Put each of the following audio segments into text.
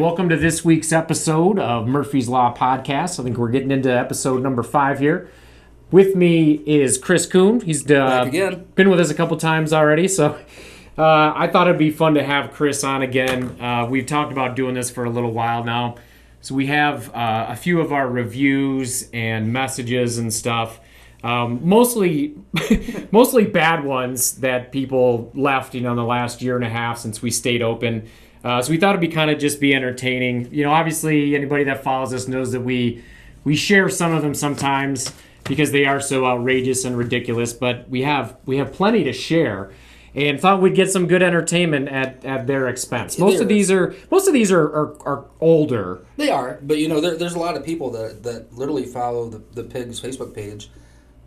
welcome to this week's episode of Murphy's Law Podcast. I think we're getting into episode number 5 here. With me is Chris Kuhn. He's back again. Been with us a couple times already, so I thought it'd be fun to have Chris on again. We've talked about doing this for a little while now. So we have a few of our reviews and messages and stuff. Mostly bad ones that people left, in the last year and a half since we stayed open. So we thought it'd be kind of just be entertaining. Obviously anybody that follows us knows that we share some of them sometimes because they are so outrageous and ridiculous. But we have plenty to share, and thought we'd get some good entertainment at their expense. Most of these are older. They are, but there's a lot of people that literally follow the Pigs Facebook page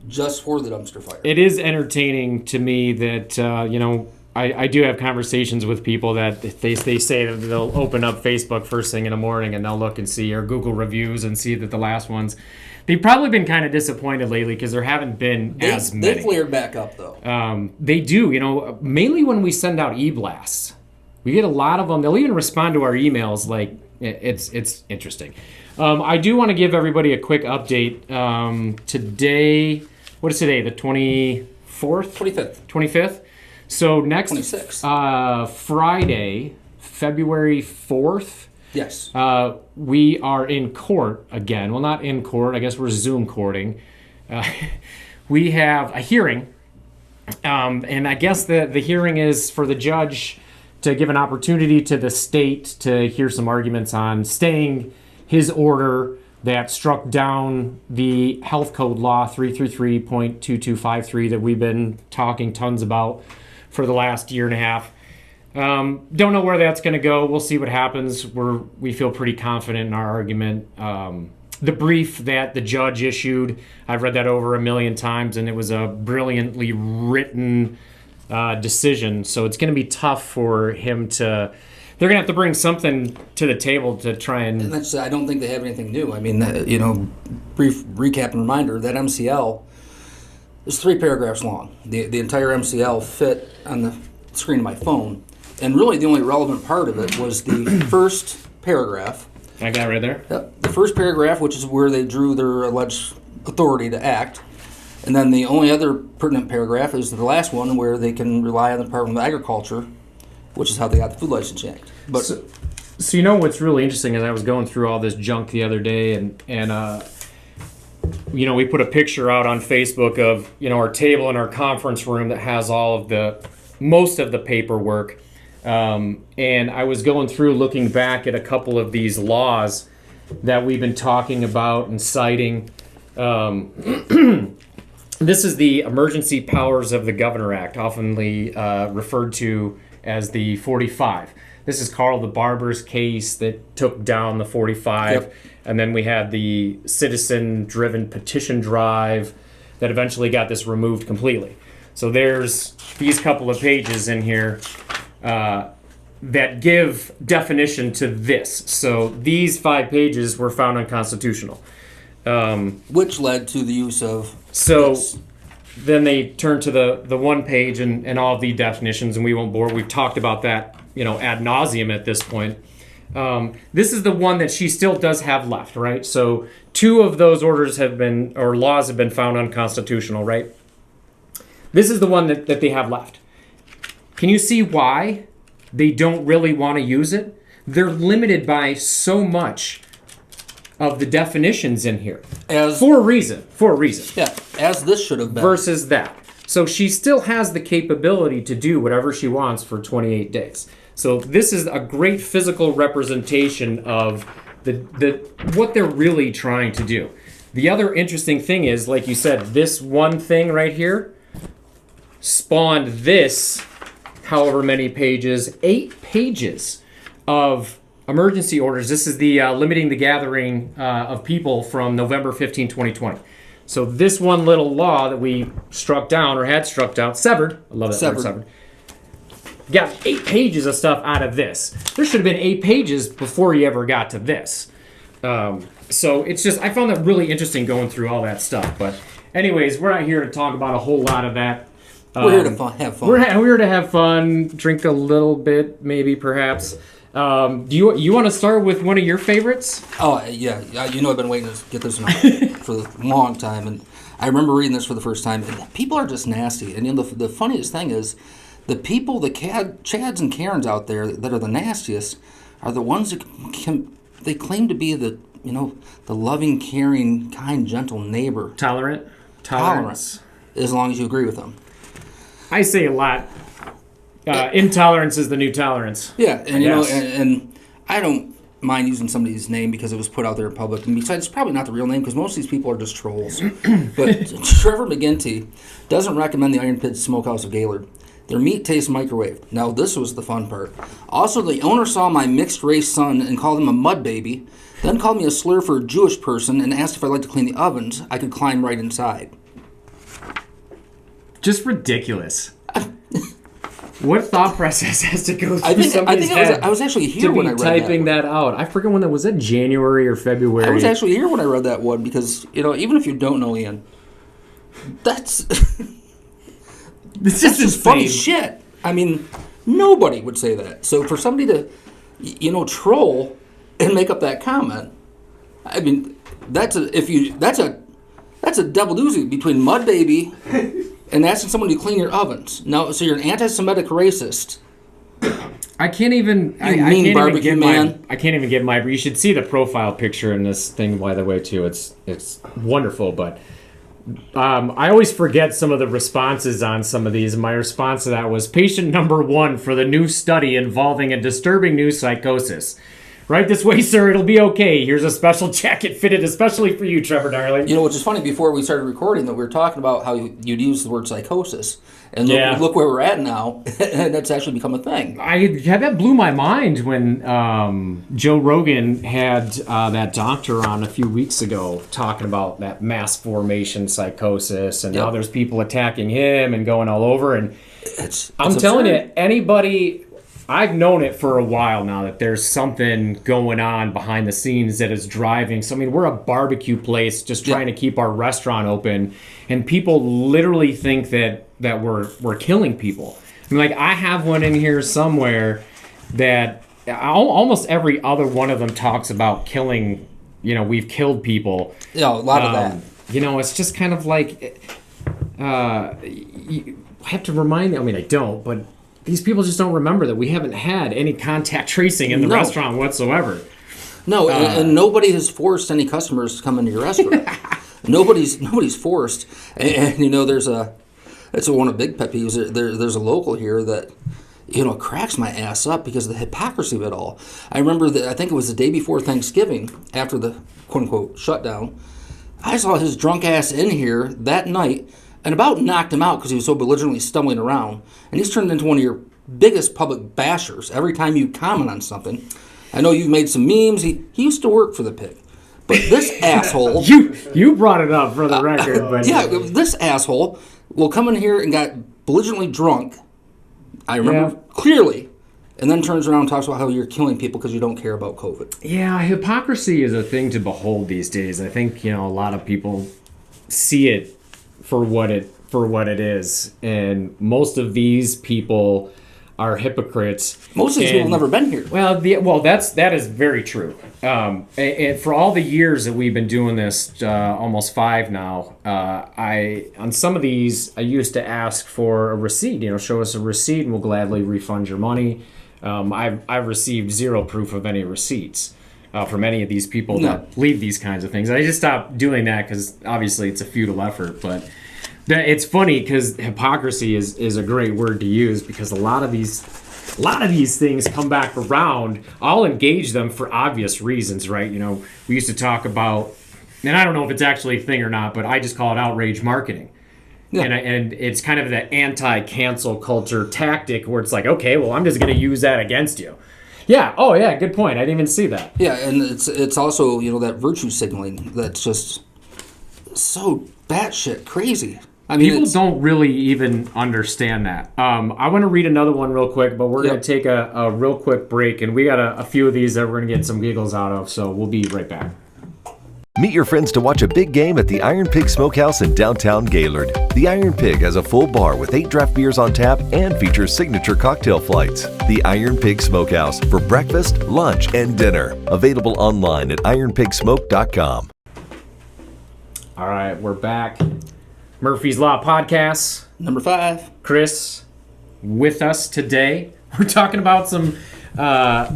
just for the dumpster fire. It is entertaining to me that I do have conversations with people that they say that they'll open up Facebook first thing in the morning and they'll look and see, or Google reviews and see that the last ones, they've probably been kind of disappointed lately because there haven't been as many. They flared back up though. They do, mainly when we send out e-blasts. We get a lot of them. They'll even respond to our emails. Like, it's interesting. I do want to give everybody a quick update. Today, what is today? The 24th? 25th. 25th? So next 26th. Friday, February 4th, yes, we are in court again. Well, not in court. I guess we're Zoom courting. We have a hearing, and I guess the hearing is for the judge to give an opportunity to the state to hear some arguments on staying his order that struck down the health code law 333.2253 that we've been talking tons about for the last year and a half. Don't know where that's going to go. We'll see what happens. We feel pretty confident in our argument. The brief that the judge issued, I've read that over 1 million times, and it was a brilliantly written decision. So it's going to be tough for him to... They're going to have to bring something to the table to try and... And that's, I don't think they have anything new. I mean, brief recap and reminder, that MCL is 3 paragraphs long. The entire MCL fit on the screen of my phone. And really the only relevant part of it was the first paragraph. I got it right there? Yep. The first paragraph, which is where they drew their alleged authority to act. And then the only other pertinent paragraph is the last one where they can rely on the Department of Agriculture, which is how they got the Food License Act. But so what's really interesting is I was going through all this junk the other day, and we put a picture out on Facebook of our table in our conference room that has most of the paperwork, and I was going through looking back at a couple of these laws that we've been talking about and citing. This is the Emergency Powers of the Governor Act, oftenly referred to as the 45. This is Carl the Barber's case that took down the 45. Yep. And then we had the citizen-driven petition drive that eventually got this removed completely. So there's these couple of pages in here that give definition to this. So these 5 pages were found unconstitutional. Which led to the use of this. Then they turn to the one page and all of the definitions, and we won't bore. We've talked about that, ad nauseum at this point. This is the one that she still does have left, right? So 2 of those laws have been found unconstitutional, right? This is the one that they have left. Can you see why they don't really want to use it? They're limited by so much of the definitions in here. For a reason. Yeah, as this should have been. Versus that. So she still has the capability to do whatever she wants for 28 days. So this is a great physical representation of what they're really trying to do. The other interesting thing is, like you said, this one thing right here spawned this, however many pages, 8 pages of emergency orders. This is the limiting the gathering of people from November 15, 2020. So this one little law that we struck down, or had struck down, severed. I love that word, severed. Got 8 pages of stuff out of this. There should have been 8 pages before you ever got to this. So it's just, I found that really interesting going through all that stuff. But anyways, we're not here to talk about a whole lot of that. We're here to have fun. We're here to have fun, drink a little bit, maybe, perhaps. Do you want to start with one of your favorites? Oh, yeah. You know I've been waiting to get this one out for a long time. And I remember reading this for the first time. And people are just nasty. And you know, the funniest thing is the people, the Chads and Karens out there that are the nastiest are the ones that they claim to be the, you know, the loving, caring, kind, gentle neighbor. Tolerant. Tolerance. As long as you agree with them. I say a lot. Intolerance is the new tolerance. Yeah, and you know, and I don't mind using somebody's name because it was put out there in public. And besides, it's probably not the real name because most of these people are just trolls. But Trevor McGinty doesn't recommend the Iron Pit Smokehouse of Gaylord. Their meat tastes microwaved. Now, this was the fun part. Also, the owner saw my mixed-race son and called him a mud baby, then called me a slur for a Jewish person and asked if I'd like to clean the ovens. I could climb right inside. Just ridiculous. What thought process has to go through somebody's head? I was actually here when I read that. Typing that out. I forget when that was. It January or February? I was actually here when I read that one because, you know, even if you don't know Ian, that's just funny shit. I mean, nobody would say that. So for somebody to, you know, troll and make up that comment, I mean, that's a double doozy between mud baby and asking someone to clean your ovens. No, so you're an anti-Semitic racist. I can't even. I mean can't barbecue even man. I can't even get my. You should see the profile picture in this thing, by the way, too. It's wonderful, but I always forget some of the responses on some of these. My response to that was patient number 1 for the new study involving a disturbing new psychosis. Right this way, sir. It'll be okay. Here's a special jacket fitted especially for you, Trevor darling. You know, which is funny, before we started recording that we were talking about how you'd use the word psychosis. And look where we're at now, and that's actually become a thing. That blew my mind when Joe Rogan had that doctor on a few weeks ago talking about that mass formation psychosis and how there's people attacking him and going all over. And I'm telling you, anybody... I've known it for a while now that there's something going on behind the scenes that is driving. So, I mean, we're a barbecue place just trying to keep our restaurant open, and people literally think that we're killing people. I mean, like, I have one in here somewhere that almost every other one of them talks about killing, you know, we've killed people. Yeah, a lot of that. You know, it's just kind of like, you have to remind them. I mean, I don't, but these people just don't remember that we haven't had any contact tracing in the restaurant whatsoever. No, and nobody has forced any customers to come into your restaurant. Nobody's forced. And you know, that's one of the big pet peeves. There's a local here that, you know, cracks my ass up because of the hypocrisy of it all. I remember that I think it was the day before Thanksgiving, after the quote unquote shutdown. I saw his drunk ass in here that night and about knocked him out because he was so belligerently stumbling around. And he's turned into one of your biggest public bashers every time you comment on something. I know you've made some memes. He used to work for the pig. But this asshole... You brought it up for the record. But yeah, this asshole will come in here and got belligerently drunk. I remember clearly. And then turns around and talks about how you're killing people because you don't care about COVID. Yeah, hypocrisy is a thing to behold these days. I think, you know, a lot of people see it for what it is, and most of these people are hypocristes. Most of these people have never been here. Well, that is very true. And for all the years that we've been doing this, almost 5 now, on some of these I used to ask for a receipt. You know, show us a receipt, and we'll gladly refund your money. I've received zero proof of any receipts from any of these people that leave these kinds of things. I just stopped doing that because obviously it's a futile effort. But it's funny because hypocrisy is a great word to use because a lot of these things come back around. I'll engage them for obvious reasons, right? You know, we used to talk about, and I don't know if it's actually a thing or not, but I just call it outrage marketing. Yeah. And it's kind of that anti-cancel culture tactic where it's like, okay, well, I'm just going to use that against you. Yeah. Oh, yeah. Good point. I didn't even see that. Yeah, and it's also, you know, that virtue signaling that's just so batshit crazy. I mean, people don't really even understand that. I want to read another one real quick, but we're going to take a real quick break, and we got a few of these that we're going to get some giggles out of, so we'll be right back. Meet your friends to watch a big game at the Iron Pig Smokehouse in downtown Gaylord. The Iron Pig has a full bar with 8 draft beers on tap and features signature cocktail flights. The Iron Pig Smokehouse for breakfast, lunch, and dinner. Available online at ironpigsmoke.com. All right, we're back. Murphy's Law Podcast. Number 5. Chris with us today. We're talking about some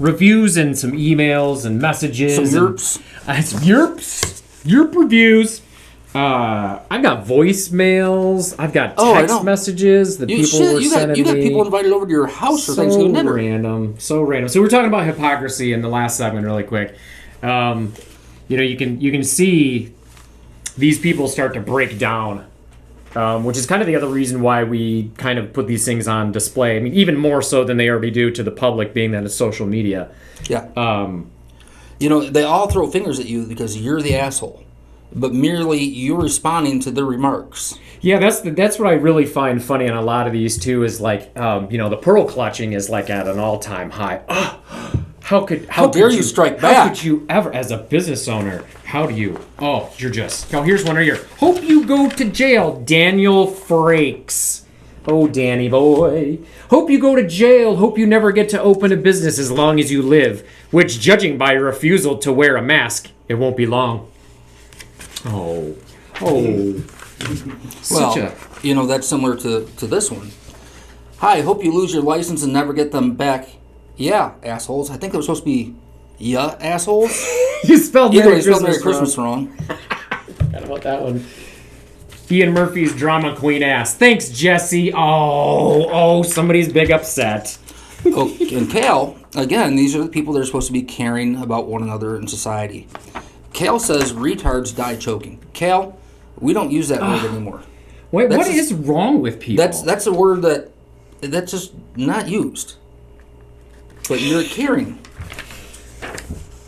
reviews and some emails and messages. Some Yerps. Some Yerp reviews. I've got voicemails. I've got text messages that people were sending me. You got people invited over to your house for Thanksgiving dinner. So random. So we're talking about hypocrisy in the last segment really quick. You can see these people start to break down, which is kind of the other reason why we kind of put these things on display. I mean, even more so than they already do to the public, being that it's social media. Yeah. They all throw fingers at you because you're the asshole, but merely you're responding to their remarks. Yeah, that's what I really find funny on a lot of these too. Is like, the pearl clutching is like at an all-time high. How dare you strike back? How could you ever, as a business owner? How do you? Oh, you're just. Oh, here's one right here. Hope you go to jail, Daniel Frakes. Oh, Danny boy. Hope you go to jail. Hope you never get to open a business as long as you live. Which, judging by your refusal to wear a mask, it won't be long. Oh. That's similar to this one. Hi, hope you lose your license and never get them back. Yeah, assholes. I think it was supposed to be assholes. You spelled Merry Christmas wrong. Forgot about that one. Ian Murphy's drama queen ass. Thanks, Jesse. Oh, somebody's big upset. And Cal, again, these are the people that are supposed to be caring about one another in society. Cal says retards die choking. Cal, we don't use that word anymore. Wait, what is wrong with people? That's a word that's just not used. But you're caring.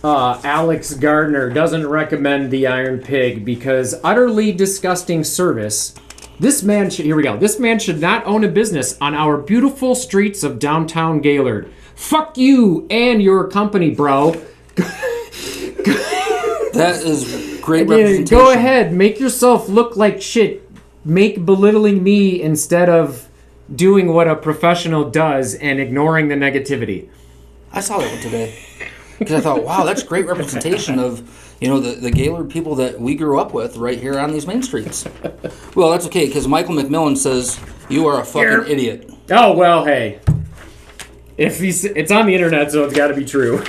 Alex Gardner doesn't recommend the Iron Pig because utterly disgusting service. This man should not own a business on our beautiful streets of downtown Gaylord. Fuck you and your company, bro. That is great representation. Go ahead, make yourself look like shit. Make belittling me instead of doing what a professional does and ignoring the negativity. I saw that one today. Because I thought, wow, that's great representation of, the Gaylord people that we grew up with right here on these main streets. Well, that's okay, because Michael McMillan says, you are a fucking idiot. Oh, well, hey. It's on the internet, so it's got to be true.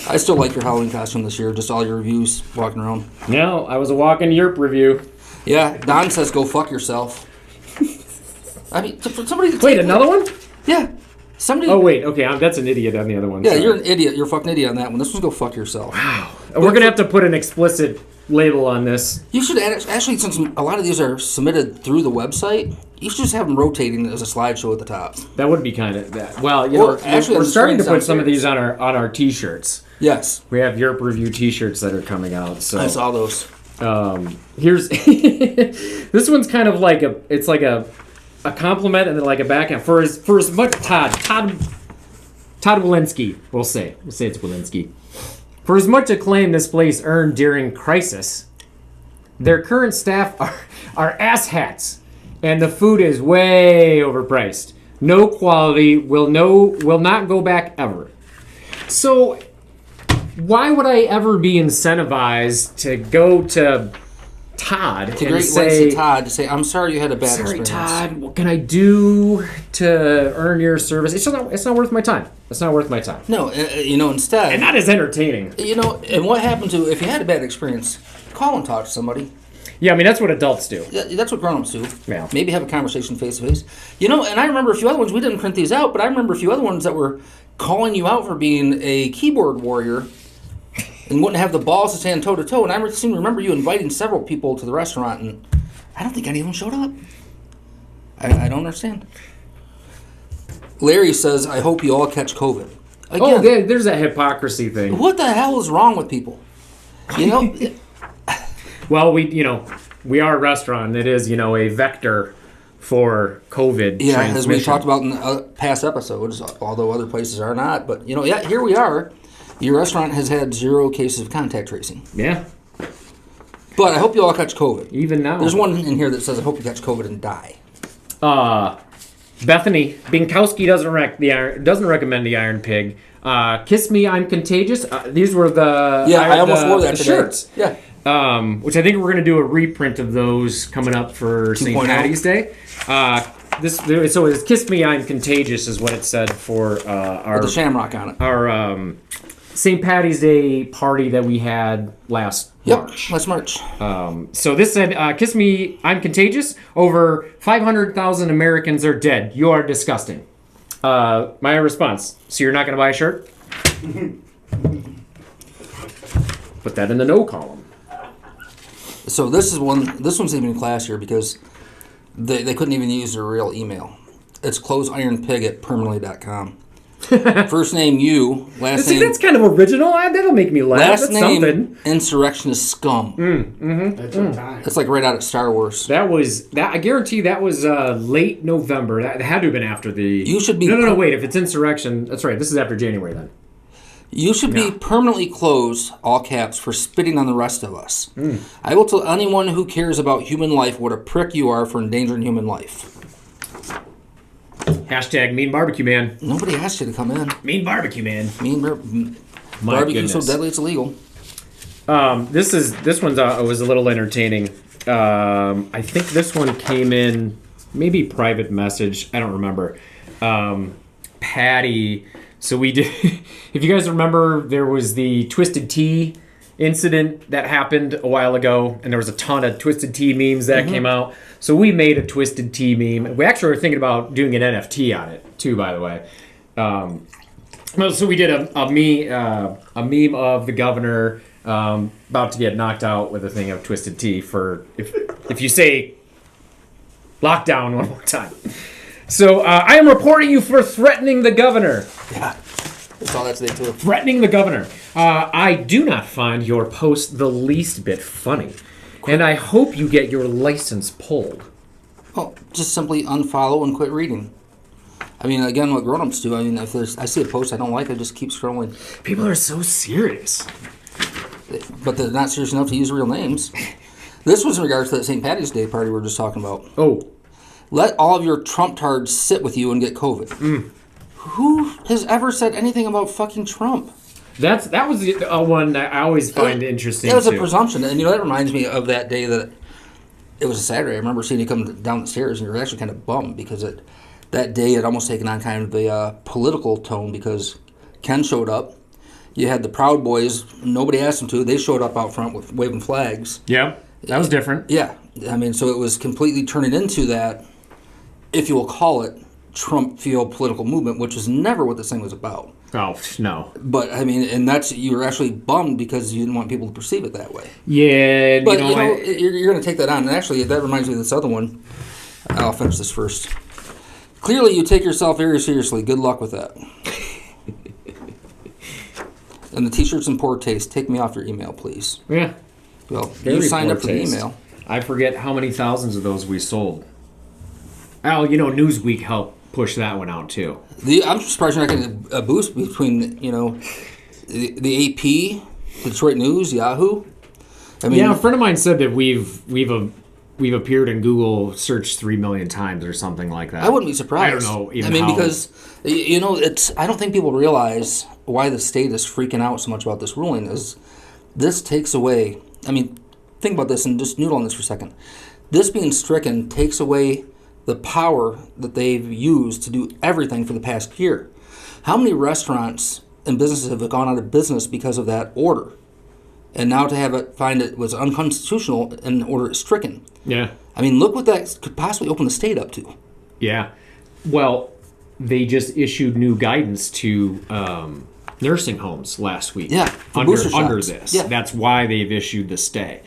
I still like your Halloween costume this year, just all your reviews walking around. No, I was a walking Yerp review. Yeah, Don says go fuck yourself. I mean, for somebody to Wait, another one? Yeah. Somebody. Oh, wait, okay, that's an idiot on the other one. Yeah, you're an idiot. You're a fucking idiot on that one. This one's go fuck yourself. Wow. We're going to have to put an explicit label on this. You should actually, since a lot of these are submitted through the website, you should just have them rotating as a slideshow at the top. That would be kind of that. Well, we're starting to put some of these on our t-shirts. Yes. We have Yerp Review t-shirts that are coming out. So I saw those. Here's this one's kind of like a compliment and then like a backhand for as much Todd Walensky. We'll say it's Walensky. For as much acclaim this place earned during crisis, their current staff are asshats, and the food is way overpriced. No quality, will not go back ever. So, why would I ever be incentivized to go to Todd and say, I'm sorry you had a bad experience. Todd, what can I do to earn your service? It's not worth my time. It's not worth my time. No, instead. And that is entertaining. And what happened to, if you had a bad experience, call and talk to somebody. Yeah, I mean, that's what adults do. Yeah, that's what grown-ups do. Yeah. Maybe have a conversation face-to-face. And I remember a few other ones, we didn't print these out, but I remember a few other ones that were calling you out for being a keyboard warrior and wouldn't have the balls to stand toe-to-toe. And I seem to remember you inviting several people to the restaurant, and I don't think any of them showed up. I don't understand. Larry says, I hope you all catch COVID. Again, there's that hypocrisy thing. What the hell is wrong with people? Well, we are a restaurant that is, a vector for COVID transmission. As we talked about in past episodes, although other places are not. But, here we are. Your restaurant has had 0 cases of contact tracing. Yeah. But I hope you all catch COVID. Even now. There's one in here that says, I hope you catch COVID and die. Bethany Binkowski doesn't recommend the Iron Pig. Kiss Me, I'm Contagious. These were the I almost wore that today. shirts. Yeah. Which I think we're going to do a reprint of those coming up for St. 2.0. Patty's Day. So it's Kiss Me, I'm Contagious is what it said for our With the shamrock on it. Our St. Patty's Day party that we had last March. Last March. So this said, Kiss Me, I'm Contagious. Over 500,000 Americans are dead. You are disgusting. My response, so you're not going to buy a shirt? Put that in the no column. So this one's even classier because they couldn't even use their real email. It's closeironpig@permanently.com. First name you, last name. See, that's kind of original. That'll make me laugh. Last That's name something. insurrectionist scum. That's our time. It's like right out of Star Wars. That was that. I guarantee that was late November. That had to have been after the. You should be. No. Wait. If it's insurrection, that's right. This is after January then. You should be permanently closed, all caps, for spitting on the rest of us. I will tell anyone who cares about human life what a prick you are for endangering human life. Hashtag Mean Barbecue Man. Nobody asked you to come in. Mean Barbecue Man. Barbecue goodness. so deadly it's illegal. This one's was a little entertaining. I think this one came in maybe private message. I don't remember. Patty. So we did. If you guys remember, there was the Twisted Tea incident that happened a while ago, and there was a ton of Twisted Tea memes that came out. So we made a Twisted Tea meme. We actually were thinking about doing an NFT on it too, by the way. So we did a meme of the governor about to get knocked out with a thing of Twisted Tea for if you say lockdown one more time. So I am reporting you for threatening the governor. Yeah. I saw that today too. Threatening the governor. I do not find your post the least bit funny. And I hope you get your license pulled. Well, just simply unfollow and quit reading. I mean, again, what grown-ups do. I mean, if I see a post I don't like, I just keep scrolling. People are so serious. But they're not serious enough to use real names. This was in regards to that St. Patty's Day party we were just talking about. Oh. Let all of your Trump-tards sit with you and get COVID. Who has ever said anything about fucking Trump? That was the one that I always find interesting. It was too. a presumption. And, that reminds me of that day that it was a Saturday. I remember seeing you come down the stairs, and you were actually kind of bummed because that day had almost taken on kind of the political tone because Ken showed up. You had the Proud Boys. Nobody asked them to. They showed up out front with waving flags. Yeah, that was different. Yeah. I mean, so it was completely turning into that, if you will call it, Trump-fueled political movement, which was never what this thing was about. Oh, no. But, I mean, and you were actually bummed because you didn't want people to perceive it that way. Yeah, But, you're going to take that on. And actually, that reminds me of this other one. I'll finish this first. Clearly, you take yourself very seriously. Good luck with that. And the t-shirt's in poor taste. Take me off your email, please. Yeah. Well, you signed up for the email. I forget how many thousands of those we sold. Oh, Newsweek helped push that one out, too. I'm surprised you're not getting a boost between, the AP, Detroit News, Yahoo. I mean, a friend of mine said that we've appeared in Google search 3 million times or something like that. I wouldn't be surprised. I don't know even how. Because, I don't think people realize why the state is freaking out so much about this ruling is this takes away, think about this and just noodle on this for a second. This being stricken takes away the power that they've used to do everything for the past year. How many restaurants and businesses have gone out of business because of that order? And now to find it was unconstitutional and order it stricken. Yeah. Look what that could possibly open the state up to. Yeah. Well, they just issued new guidance to nursing homes last week. Yeah. Under shots. this. Yeah. That's why they've issued the stay.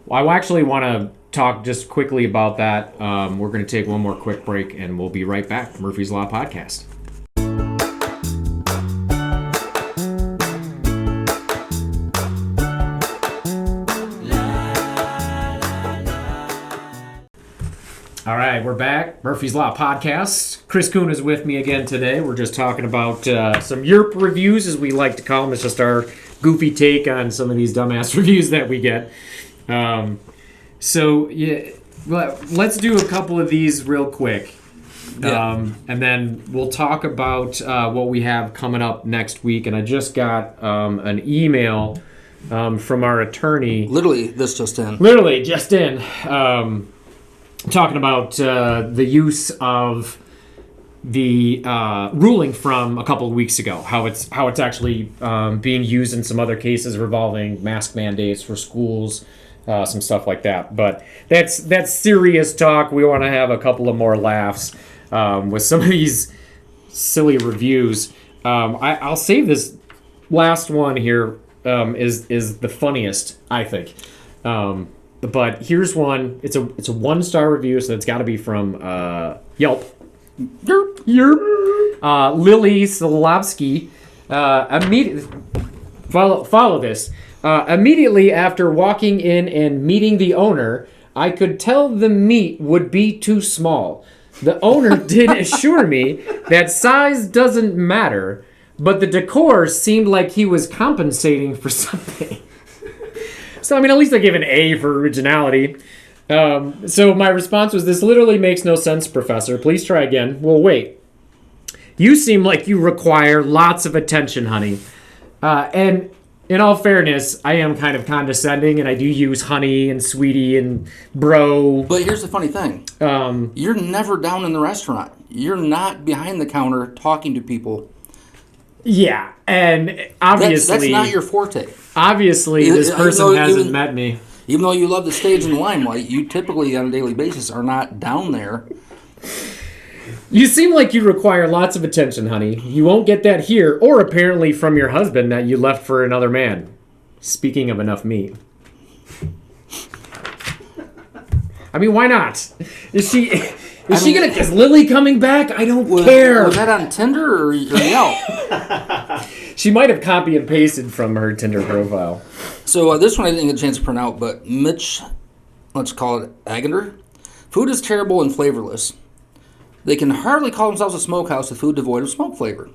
Well, I actually want to talk just quickly about that. We're going to take one more quick break, and we'll be right back. Murphy's Law Podcast. All right, we're back. Murphy's Law Podcast. Chris Kuhn is with me again today. We're just talking about some Yerp reviews, as we like to call them. It's just our goofy take on some of these dumbass reviews that we get. So yeah, let's do a couple of these real quick. Yeah. And then we'll talk about what we have coming up next week. And I just got an email from our attorney. Literally, this just in. Talking about the use of the ruling from a couple of weeks ago, how it's actually being used in some other cases revolving mask mandates for schools, some stuff like that. But that's serious talk. We want to have a couple of more laughs with some of these silly reviews. I'll save this last one here. Is the funniest, I think. But here's one. It's a 1-star review, so it's got to be from Yelp. Yerp. Lily Solovsky. Follow this. Immediately after walking in and meeting the owner, I could tell the meat would be too small. The owner did assure me that size doesn't matter, but the decor seemed like he was compensating for something. So, I mean, at least I gave an A for originality. So my response was, this literally makes no sense, Professor. Please try again. Well, wait. You seem like you require lots of attention, honey. And in all fairness, I am kind of condescending, and I do use honey and sweetie and bro. But here's the funny thing. You're never down in the restaurant. You're not behind the counter talking to people. Yeah, and obviously... That's not your forte. Obviously, this person hasn't met me. Even though you love the stage and the limelight, you typically, on a daily basis, are not down there. You seem like you require lots of attention, honey. You won't get that here, or apparently from your husband that you left for another man. Speaking of enough meat. I mean, why not? Is Lily coming back? I don't care. Was that on Tinder or Yelp? She might have copy and pasted from her Tinder profile. So this one I didn't get a chance to print out, but Mitch, let's call it Agander. Food is terrible and flavorless. They can hardly call themselves a smokehouse with food devoid of smoke flavor.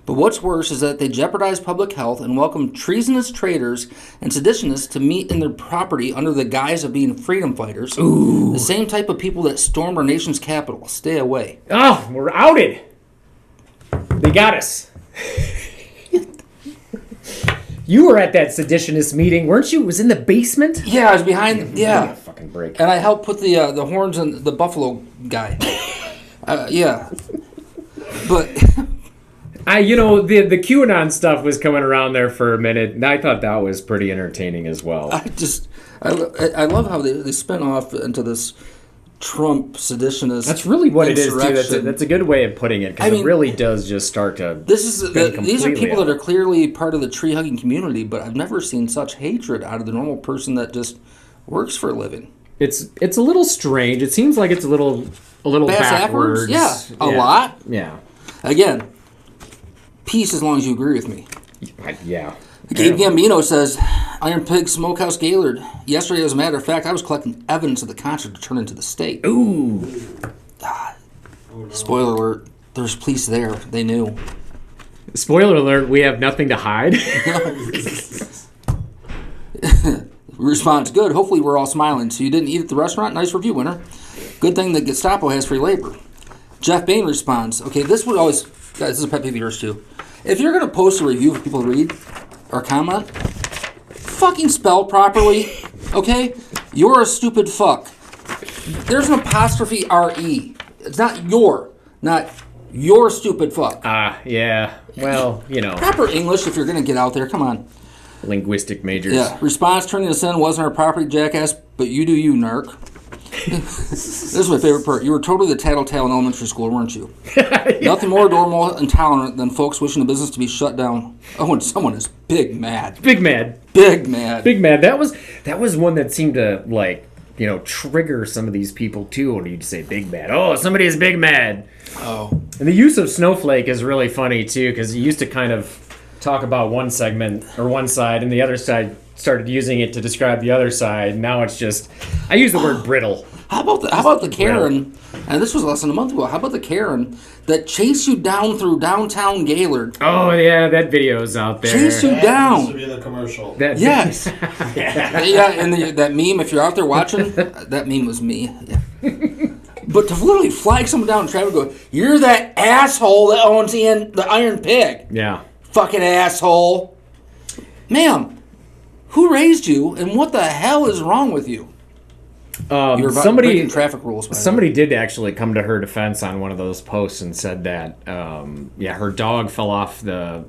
But what's worse is that they jeopardize public health and welcome treasonous traitors and seditionists to meet in their property under the guise of being freedom fighters. Ooh. The same type of people that stormed our nation's capital. Stay away. Oh, we're outed. They got us. You were at that seditionist meeting, weren't you? It was in the basement? Yeah, I was behind. Yeah. Fucking break. And I helped put the horns on the buffalo guy. Yeah. But... the QAnon stuff was coming around there for a minute, and I thought that was pretty entertaining as well. I love how they spin off into this Trump seditionist. That's really what it is, too. That's a good way of putting it, because it really does just start to. These are people that are clearly part of the tree hugging community, but I've never seen such hatred out of the normal person that just works for a living. It's a little strange. It seems like it's a little backwards. Yeah, a lot. Yeah. Again. Peace as long as you agree with me. Yeah. Gabe Gambino says, Iron Pig Smokehouse Gaylord. Yesterday, as a matter of fact, I was collecting evidence of the concert to turn into the state. Ooh. Spoiler alert. There's police there. They knew. Spoiler alert, we have nothing to hide. Response, good. Hopefully we're all smiling. So you didn't eat at the restaurant? Nice review, winner. Good thing that Gestapo has free labor. Jeff Bain responds, okay, this would always... Guys, this is a pet peeve of yours, too. If you're going to post a review for people to read or comment, fucking spell properly, okay? You're a stupid fuck. There's an apostrophe R-E. It's not your stupid fuck. Yeah. Well, Proper English if you're going to get out there. Come on. Linguistic majors. Yeah. Response, turning to sin wasn't our property, jackass, but you do you, narc. This is my favorite part. You were totally the tattletale in elementary school, weren't you? Yeah. Nothing more normal and tolerant than folks wishing the business to be shut down. Oh, and someone is big mad. Big mad. Big mad. Big mad. That was one that seemed to trigger some of these people too when you'd say big mad. Oh, somebody is big mad. Oh. And the use of snowflake is really funny too, because you used to kind of talk about one segment or one side, and the other side started using it to describe the other side. Now it's just, I use the word brittle. How about the Karen? And this was less than a month ago. How about the Karen that chased you down through downtown Gaylord? Oh yeah, that video's out there. Chase you That down. used to be the commercial. That Yes. Yeah, and that meme, if you're out there watching, that meme was me. Yeah. But to literally flag someone down in traffic and go, you're that asshole that owns the Iron Pig. Yeah. Fucking asshole. Ma'am, who raised you and what the hell is wrong with you? You're breaking traffic rules. Somebody did actually come to her defense on one of those posts and said that, her dog fell off the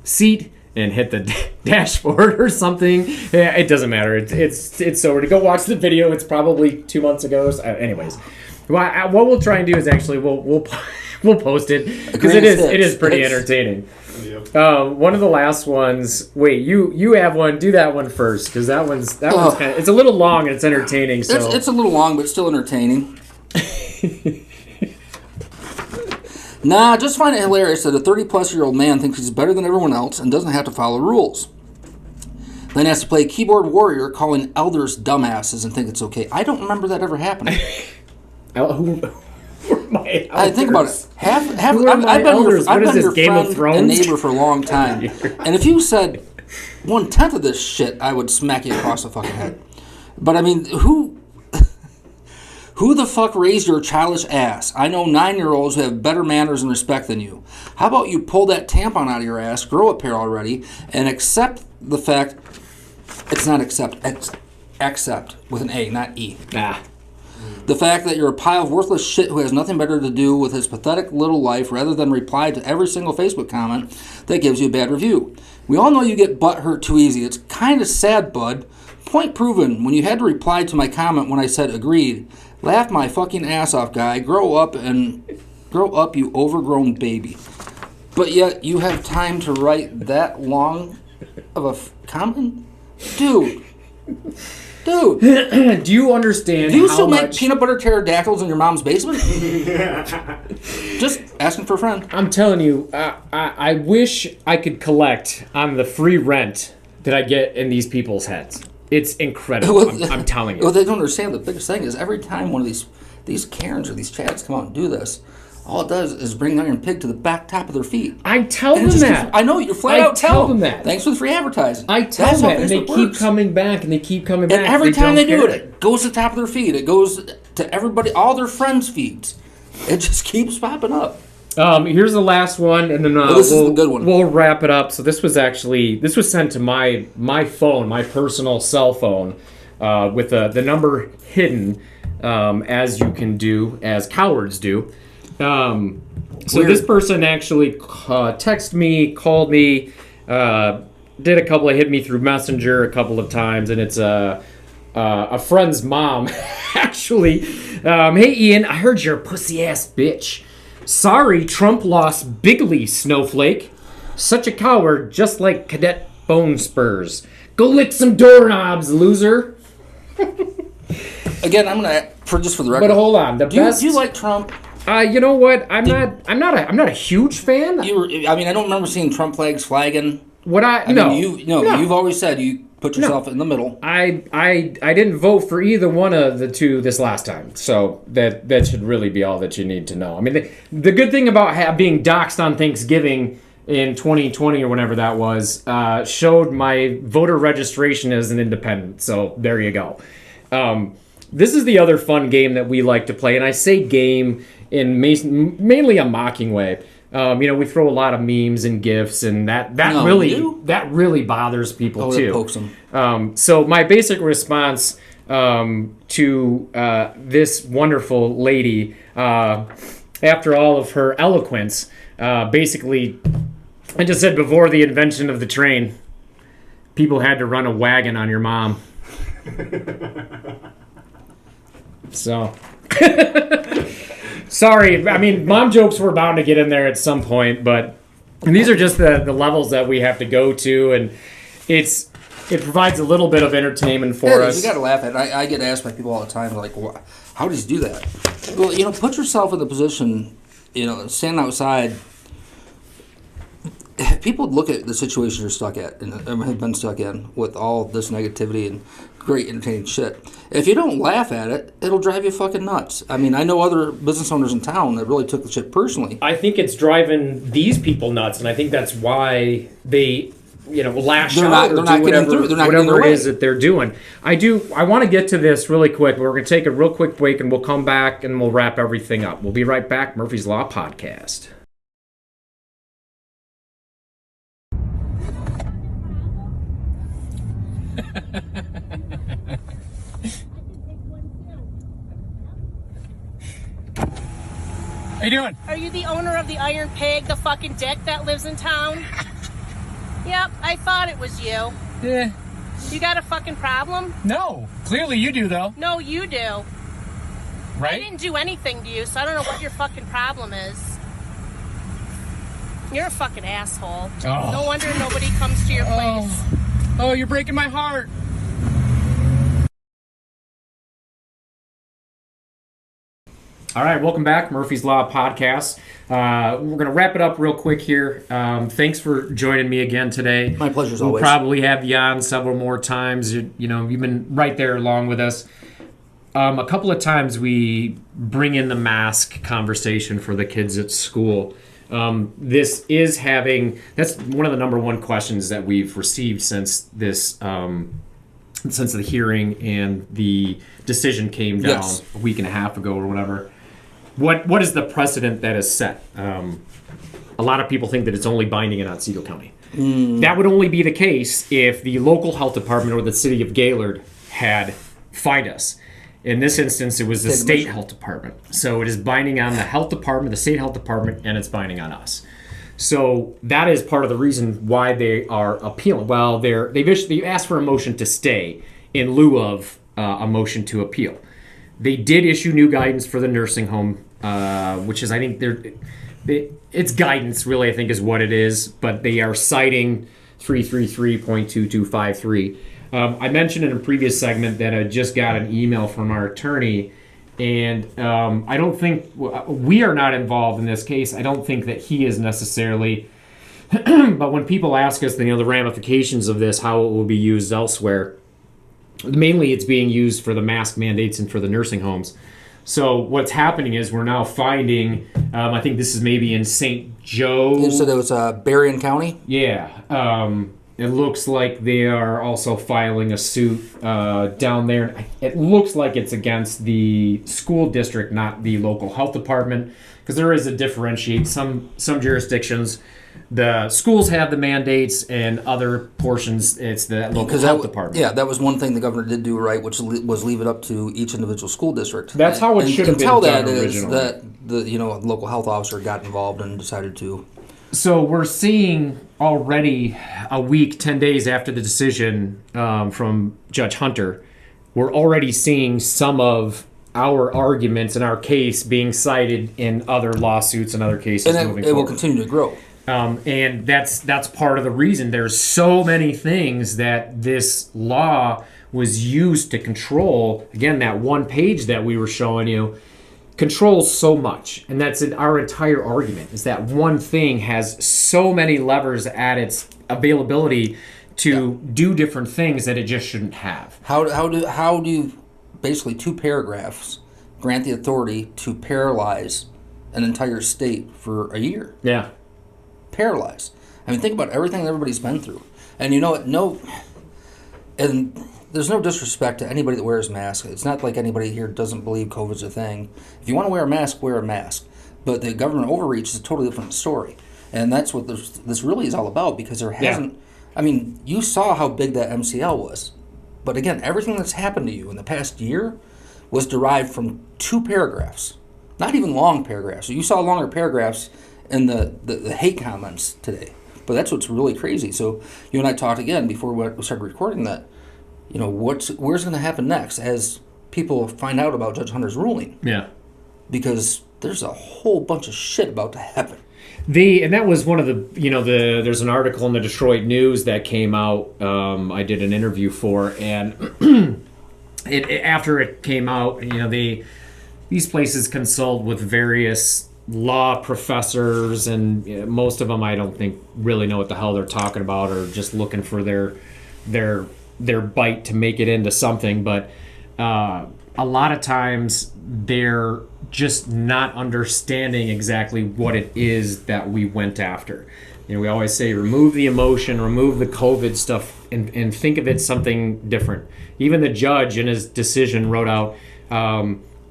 seat and hit the dashboard or something. Yeah, it doesn't matter. It's over. To go watch the video. It's probably 2 months ago. So, anyways, what we'll try and do is actually we'll post it because it is pretty entertaining. Yep. One of the last ones. Wait, you have one. Do that one first because that one's kind of. It's a little long and it's entertaining. So it's a little long, but still entertaining. Nah, just find it hilarious that a 30-plus-year-old man thinks he's better than everyone else and doesn't have to follow rules. Then has to play keyboard warrior, calling elders dumbasses and think it's okay. I don't remember that ever happening. who are my elders? I think about it. Who are I've my been elders? What is this, your Game of friend Thrones? and neighbor for a long time. And if you said 1/10 of this shit, I would smack you across the fucking head. But I mean, who the fuck raised your childish ass? I know 9-year-olds who have better manners and respect than you. How about you pull that tampon out of your ass, grow a pair already, and accept the fact it's not accept with an A, not E. Ah. The fact that you're a pile of worthless shit who has nothing better to do with his pathetic little life rather than reply to every single Facebook comment that gives you a bad review. We all know you get butt hurt too easy. It's kind of sad, bud. Point proven, when you had to reply to my comment when I said agreed, laugh my fucking ass off, guy. Grow up, you overgrown baby. But yet you have time to write that long of a comment? Dude. Do you understand? Do you how still make much... peanut butter pterodactyls in your mom's basement? Just asking for a friend. I'm telling you, I wish I could collect on the free rent that I get in these people's heads. It's incredible. I'm telling you. What they don't understand, the biggest thing is every time one of these Karens or these Chads come out and do this, all it does is bring Iron Pig to the back top of their feet. I tell them that. I know, you're flat out tell them that. Thanks for the free advertising. I tell them that, and they keep coming back, and they keep coming back. And every time they do care. it goes to the top of their feed. It goes to everybody, all their friends' feeds. It just keeps popping up. Here's the last one, and then this is the good one. We'll wrap it up. So this was sent to my phone, my personal cell phone, with the number hidden, as you can do, as cowards do. So Weird. this person actually texted me, called me, did hit me through Messenger a couple of times, and it's a friend's mom, actually. Hey Ian, I heard you're a pussy ass bitch. Sorry, Trump lost bigly, snowflake. Such a coward, just like Cadet Bone Spurs. Go lick some doorknobs, loser. Again, I'm gonna for the record. But hold on, do you like Trump? You know what? I'm not a huge fan. I don't remember seeing Trump flags flagging. You've always said you put yourself in the middle. I didn't vote for either one of the two this last time, so that should really be all that you need to know. I mean, the good thing about being doxxed on Thanksgiving in 2020 or whenever that was showed my voter registration as an independent. So there you go. This is the other fun game that we like to play, and I say game in mainly a mocking way. We throw a lot of memes and gifs, and that really bothers people too. That pokes them. So my basic response to this wonderful lady, after all of her eloquence, basically, I just said before the invention of the train, people had to run a wagon on your mom. So. Sorry, I mean, mom jokes were bound to get in there at some point, but these are just the levels that we have to go to, and it provides a little bit of entertainment for us. You got to laugh at it. I get asked by people all the time, like, how does he do that? Well, put yourself in the position, standing outside. people look at the situation you're stuck at and have been stuck in with all this negativity and great entertaining shit. If you don't laugh at it, it'll drive you fucking nuts. I mean, I know other business owners in town that really took the shit personally. I think it's driving these people nuts, and I think that's why they, lash out or do whatever it is that they're doing. I want to get to this really quick. We're going to take a real quick break, and we'll come back and we'll wrap everything up. We'll be right back. Murphy's Law Podcast. How you doing? Are you the owner of the Iron Pig, the fucking dick that lives in town? Yep, I thought it was you. Yeah. You got a fucking problem? No. Clearly you do, though. No, you do. I Right? didn't do anything to you, so I don't know what your fucking problem is. You're a fucking asshole. Oh. No wonder nobody comes to your place. Oh, you're breaking my heart. All right, welcome back, Murphy's Law Podcast. We're going to wrap it up real quick here. Thanks for joining me again today. My pleasure as We'll always. probably have you on several more times. You've been right there along with us. A couple of times we bring in the mask conversation for the kids at school. That's one of the number one questions that we've received since this, since the hearing and the decision came down a week and a half ago or whatever. What is the precedent that is set? A lot of people think that it's only binding in Otsego County. That would only be the case if the local health department or the city of Gaylord had fined us. In this instance, it was the state health department. So it is binding on the health department, the state health department, and it's binding on us. So that is part of the reason why they are appealing. Well, they've asked for a motion to stay in lieu of a motion to appeal. They did issue new guidance for the nursing home, which is, I think, it's guidance, really, I think, is what it is. But they are citing 333.2253. I mentioned in a previous segment that I just got an email from our attorney, and I don't think we are not involved in this case. I don't think that he is necessarily. But when people ask us, the ramifications of this, how it will be used elsewhere, mainly it's being used for the mask mandates and for the nursing homes. So what's happening is we're now finding, I think this is maybe in St. Joe. You said it was Berrien County? Yeah. It looks like they are also filing a suit down there. It looks like it's against the school district, not the local health department, because there is a differentiate. Some jurisdictions, the schools have the mandates, and other portions, it's the local health department. Yeah, that was one thing the governor did do right, which was leave it up to each individual school district. That's how it should have been done originally. Until that is that the local health officer got involved and decided to. So we're seeing already a week, 10 days after the decision from Judge Hunter, we're already seeing some of our arguments in our case being cited in other lawsuits and other cases and moving it forward. will continue to grow. And that's part of the reason. There's so many things that this law was used to control. Again, that one page that we were showing you controls so much, and that's our entire argument, is that one thing has so many levers at its availability to do different things that it just shouldn't have. How do basically two paragraphs grant the authority to paralyze an entire state for a year? Yeah. Paralyze. I mean, think about everything that everybody's been through. And and there's no disrespect to anybody that wears masks. It's not like anybody here doesn't believe COVID's a thing. If you want to wear a mask, wear a mask. But the government overreach is a totally different story. And that's what this really is all about, because there hasn't... Yeah. I mean, you saw how big that MCL was. But again, everything that's happened to you in the past year was derived from two paragraphs. Not even long paragraphs. You saw longer paragraphs in the hate comments today. But that's what's really crazy. So you and I talked again before we started recording that, where's going to happen next as people find out about Judge Hunter's ruling. Yeah. Because there's a whole bunch of shit about to happen. And that was one of the, there's an article in the Detroit News that came out, I did an interview for, and after it came out, these places consult with various law professors, and most of them I don't think really know what the hell they're talking about, or just looking for their bite to make it into something. But a lot of times they're just not understanding exactly what it is that we went after. We always say remove the emotion, remove the COVID stuff, and think of it something different. Even the judge in his decision wrote out,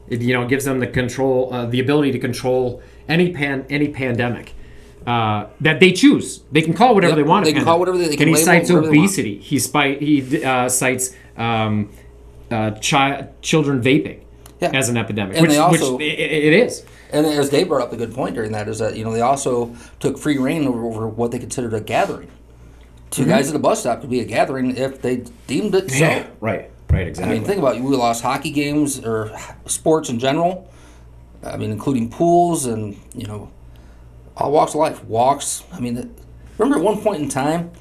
it gives them the ability to control any pandemic that they choose. They can call whatever they want. They can call whatever they can. And he cites label whatever obesity. He cites children vaping as an epidemic, and which it is. And as Dave brought up a good point during that, is that they also took free reign over what they considered a gathering. Two guys at a bus stop could be a gathering if they deemed it so. Yeah, right, exactly. I mean, think about it. We lost hockey games or sports in general. I mean, including pools and all walks of life. Walks. I mean, remember at one point in time,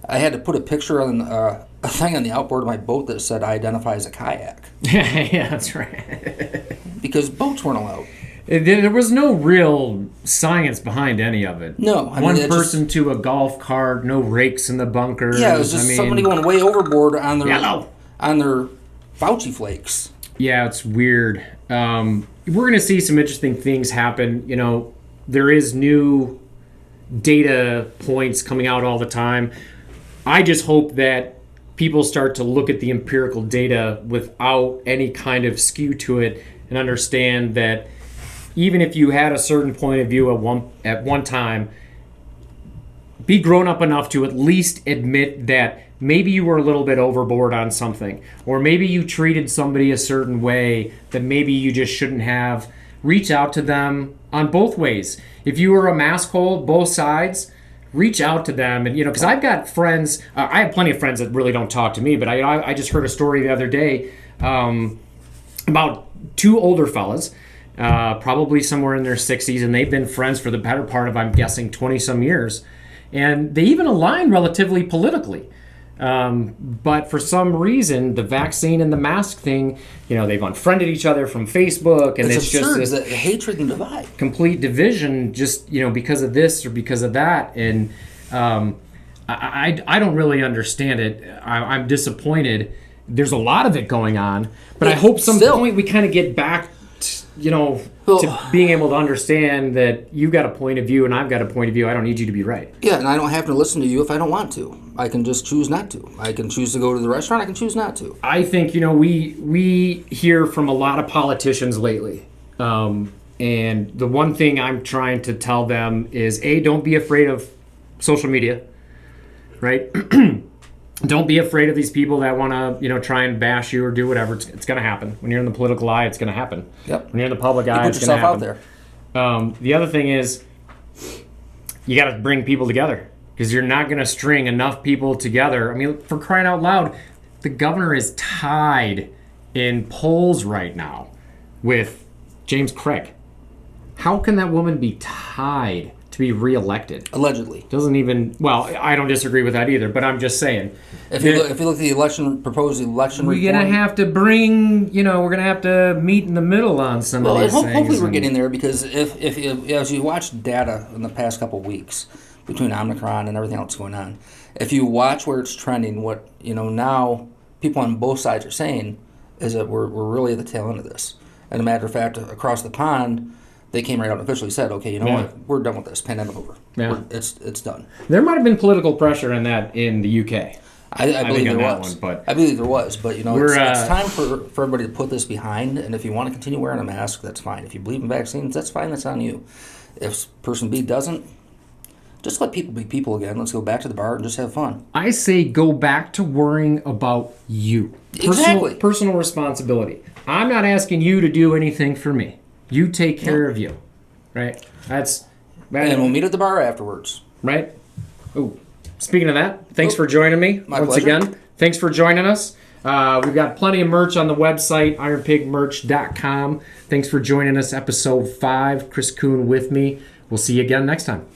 I had to put a picture on a thing on the outboard of my boat that said I identify as a kayak. Yeah, that's right. Because boats weren't allowed. There was no real science behind any of it. No. One person to a golf cart, no rakes in the bunkers. Yeah, it was just somebody going way overboard on their Yellow. on their Fauci flakes. Yeah, it's weird. We're going to see some interesting things happen. There is new data points coming out all the time. I just hope that people start to look at the empirical data without any kind of skew to it and understand that even if you had a certain point of view at one time, be grown up enough to at least admit that maybe you were a little bit overboard on something, or maybe you treated somebody a certain way that maybe you just shouldn't have. Reach out to them on both ways. If you were a mask hole, both sides, reach out to them. And because I've got friends, I have plenty of friends that really don't talk to me, but I just heard a story the other day about two older fellas, probably somewhere in their 60s, and they've been friends for the better part of, I'm guessing, 20 some years, and they even align relatively politically. But for some reason, the vaccine and the mask thing, they've unfriended each other from Facebook, and it's absurd, just this the hatred and divide, complete division, just because of this or because of that. And I don't really understand it. I'm disappointed. There's a lot of it going on, but I hope some point we kind of get back to being able to understand that you got a point of view and I've got a point of view. I don't need you to be right. Yeah, and I don't have to listen to you if I don't want to. I can just choose not to. I can choose to go to the restaurant. I can choose not to. I think, we hear from a lot of politicians lately. And the one thing I'm trying to tell them is, A, don't be afraid of social media, right? Don't be afraid of these people that want to, try and bash you or do whatever. It's going to happen. When you're in the political eye, it's going to happen. Yep. When you're in the public eye, it's going to happen. Put yourself out there. The other thing is, you got to bring people together, because you're not going to string enough people together. I mean, for crying out loud, the governor is tied in polls right now with James Craig. How can that woman be tied to be reelected? Allegedly. Doesn't even, well, I don't disagree with that either, but I'm just saying. If you look at the proposed election we're reform. going to have to bring, we're going to have to meet in the middle on some of these things. Hopefully we're getting there, because if as you watch data in the past couple of weeks between Omicron and everything else going on, if you watch where it's trending, what, now people on both sides are saying is that we're really at the tail end of this. And a matter of fact, across the pond, they came right out and officially said, okay, what? We're done with this. Pandemic over. Yeah. It's done. There might have been political pressure in that in the UK. I believe there was. I believe there was. But, it's time for everybody to put this behind. And if you want to continue wearing a mask, that's fine. If you believe in vaccines, that's fine. That's on you. If person B doesn't, just let people be people again. Let's go back to the bar and just have fun. I say go back to worrying about you. Exactly. Personal responsibility. I'm not asking you to do anything for me. You take care of you, right? And we'll meet at the bar afterwards. Right? Oh, speaking of that, thanks for joining me once pleasure. again. Thanks for joining us. We've got plenty of merch on the website, ironpigmerch.com. Thanks for joining us, episode 5. Chris Kuhn with me. We'll see you again next time.